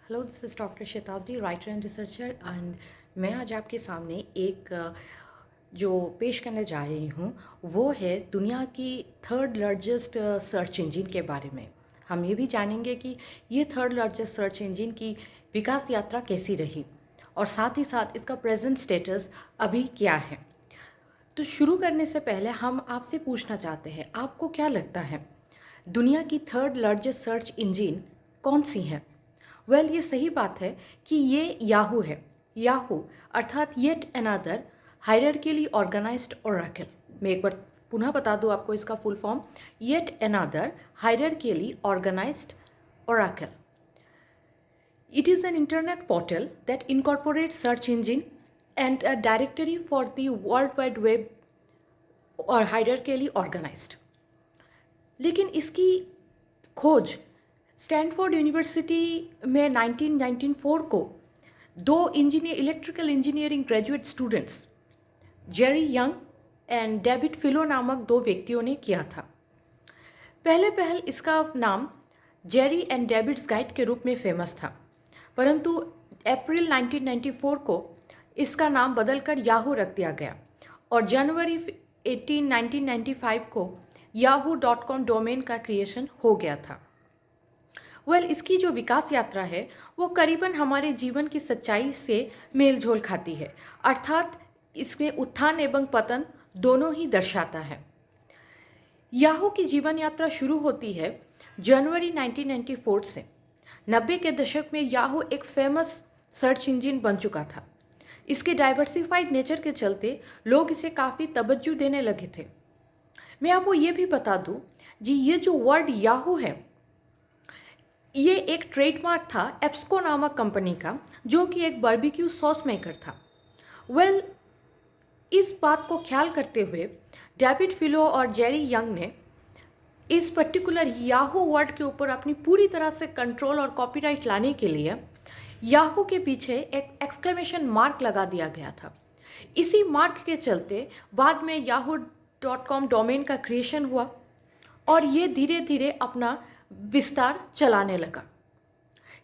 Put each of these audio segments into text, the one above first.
Hello, this is doctor शताब्दी, writer and researcher and मैं आज आपके सामने एक जो पेश करने जा रही हूँ वो है दुनिया की थर्ड लार्जेस्ट सर्च इंजन के बारे में। हम ये भी जानेंगे कि ये थर्ड लार्जेस्ट सर्च इंजन की विकास यात्रा कैसी रही और साथ ही साथ इसका प्रेजेंट स्टेटस अभी क्या है। तो शुरू करने से पहले हम आपसे पूछना चाहते हैं, आपको क्या लगता है दुनिया की थर्ड लार्जेस्ट सर्च इंजन कौन सी है? ये सही बात है कि ये याहू है। याहू अर्थात yet another hierarchically organised oracle. मैं एक बार पुनः बता दूं आपको इसका full form, yet another hierarchically organised oracle. It is an internet portal that incorporates search engine and a directory for the World Wide Web और हायरार्किकली ऑर्गेनाइज्ड। लेकिन इसकी खोज स्टैनफोर्ड यूनिवर्सिटी में 1994 को दो electrical engineering graduate students Jerry Yang and David Filo नामक दो व्यक्तियों ने किया था। पहले इसका नाम जेरी एंड डेविड्स गाइड के रूप में फेमस था, परंतु अप्रैल 1994 को इसका नाम बदलकर याहू रख दिया गया और जनवरी 1995 को yahoo.com डोमेन का क्रिएशन हो गया था। इसकी जो विकास यात्रा है वो करीबन हमारे जीवन की सच्चाई से मेल जोल खाती है, अर्थात इसमें उत्थान एवं पतन दोनों ही दर्शाता है। याहू की जीवन यात्रा शुरू होती है जनवरी 1994 से। 90 के दशक में याहू एक फेमस सर्च इंजन बन चुका था। इसके डाइवर्सिफाइड नेचर के चलते लोग इसे काफ़ी तवज्जो देने लगे थे। मैं आपको ये भी बता दूं जी, ये जो वर्ड याहू है ये एक ट्रेडमार्क था एप्सको नामक कंपनी का, जो कि एक बारबेक्यू सॉस मेकर था। इस बात को ख्याल करते हुए डेविड फिलो और जेरी यंग ने इस पर्टिकुलर याहू वर्ड के ऊपर अपनी पूरी तरह से कंट्रोल और कॉपीराइट लाने के लिए याहू के पीछे एक एक्सक्लेमेशन मार्क लगा दिया गया था। इसी मार्क के चलते बाद में yahoo.com डोमेन का क्रिएशन हुआ और ये धीरे धीरे अपना विस्तार चलाने लगा।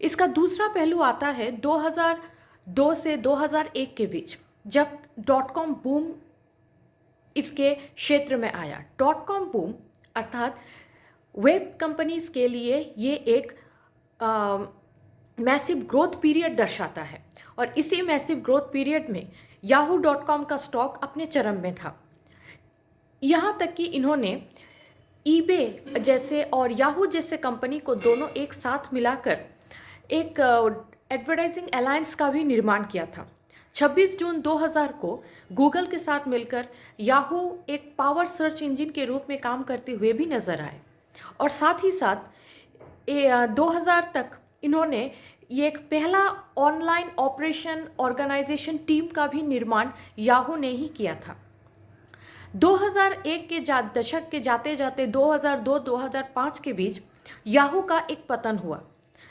इसका दूसरा पहलू आता है 2002 से 2001 के बीच, जब .com बूम इसके क्षेत्र में आया। .com बूम अर्थात वेब कंपनीज के लिए ये एक मैसिव ग्रोथ पीरियड दर्शाता है और इसी मैसिव ग्रोथ पीरियड में yahoo.com का स्टॉक अपने चरम में था। यहाँ तक कि इन्होंने ईबे जैसे और याहू जैसे कंपनी को दोनों एक साथ मिलाकर एक एडवर्टाइजिंग अलायंस का भी निर्माण किया था। 26 जून 2000 को गूगल के साथ मिलकर याहू एक पावर सर्च इंजन के रूप में काम करते हुए भी नजर आए और साथ ही साथ 2000 तक इन्होंने ये एक पहला ऑनलाइन ऑपरेशन ऑर्गेनाइजेशन टीम का भी निर्माण याहू ने ही किया था। 2001 के दशक के जाते जाते 2002-2005 के बीच याहू का एक पतन हुआ,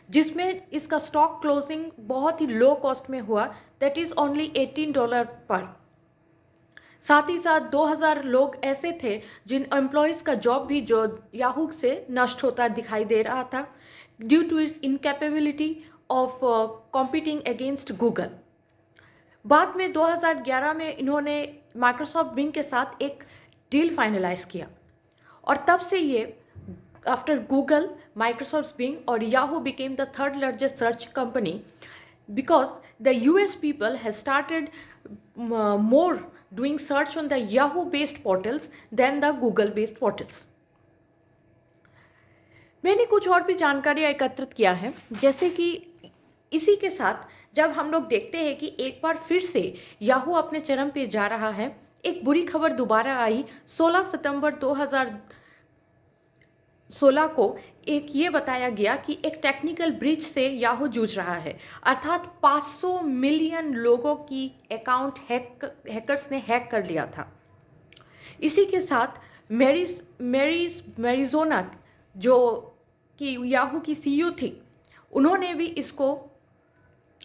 जिसमें इसका स्टॉक क्लोजिंग बहुत ही लो कॉस्ट में हुआ, दैट इज ओनली $18 पर। साथ ही साथ 2000 लोग ऐसे थे जिन एम्प्लॉयज़ का जॉब भी जो याहू से नष्ट होता दिखाई दे रहा था due to its incapability of competing against Google. बाद में 2011 में इन्होंने माइक्रोसॉफ्ट बिंग के साथ एक डील फाइनलाइज किया और तब से ये आफ्टर गूगल, माइक्रोसॉफ्ट बिंग और Yahoo became the third largest search company because the US people has started more doing search on the Yahoo based portals than the Google based portals. मैंने कुछ और भी जानकारी एकत्रित किया है, जैसे कि इसी के साथ जब हम लोग देखते हैं कि एक बार फिर से याहू अपने चरम पे जा रहा है, एक बुरी खबर दोबारा आई 16 सितंबर 2016 को। एक ये बताया गया कि एक टेक्निकल ब्रीच से याहू जूझ रहा है, अर्थात 500 मिलियन लोगों की अकाउंट हैकर्स ने हैक कर लिया था। इसी के साथ मैरिजोना जो कि याहू की CEO थी, उन्होंने भी इसको,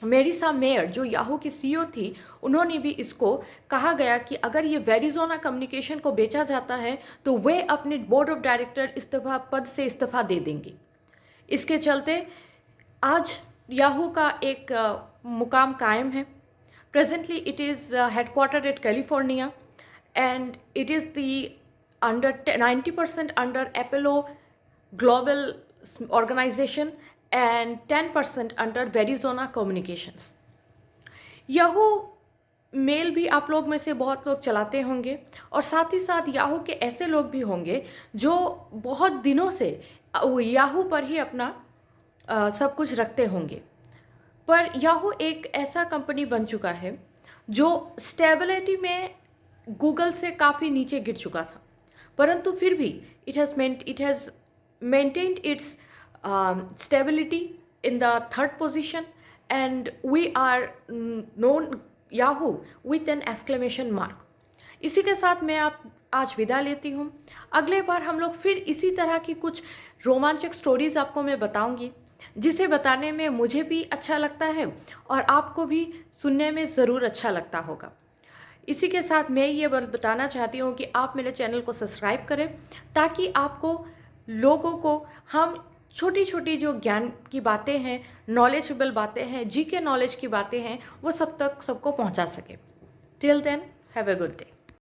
मेरिसा मेयर जो याहू की CEO थी, उन्होंने भी इसको कहा गया कि अगर ये वेरिजोना कम्युनिकेशन को बेचा जाता है तो वे अपने बोर्ड ऑफ डायरेक्टर पद से इस्तीफा दे देंगी। इसके चलते आज याहू का एक मुकाम कायम है। Presently, it is headquartered at California, and it is the under 90% under Apollo Global Organization and 10% under Verizona Communications. Yahoo mail भी आप लोग में से बहुत लोग चलाते होंगे, और साथ ही साथ याहू के ऐसे लोग भी होंगे जो बहुत दिनों से याहू पर ही अपना सब कुछ रखते होंगे। पर याहू एक ऐसा कंपनी बन चुका है जो स्टेबिलिटी में गूगल से काफ़ी नीचे गिर चुका था, परंतु फिर भी it has maintained its stability in the third position, and we are known Yahoo with an exclamation mark. इसी के साथ मैं आप आज विदा लेती हूँ। अगले बार हम लोग फिर इसी तरह की कुछ रोमांचक स्टोरीज आपको मैं बताऊंगी, जिसे बताने में मुझे भी अच्छा लगता है और आपको भी सुनने में ज़रूर अच्छा लगता होगा। इसी के साथ मैं ये बताना चाहती हूँ कि आप मेरे चैनल को सब्सक्राइब करें, ताकि आपको लोगों को हम छोटी छोटी जो ज्ञान की बातें हैं, नॉलेजेबल बातें हैं, जीके नॉलेज की बातें हैं, वो सब तक सबको पहुँचा सके। Till then, have a good day.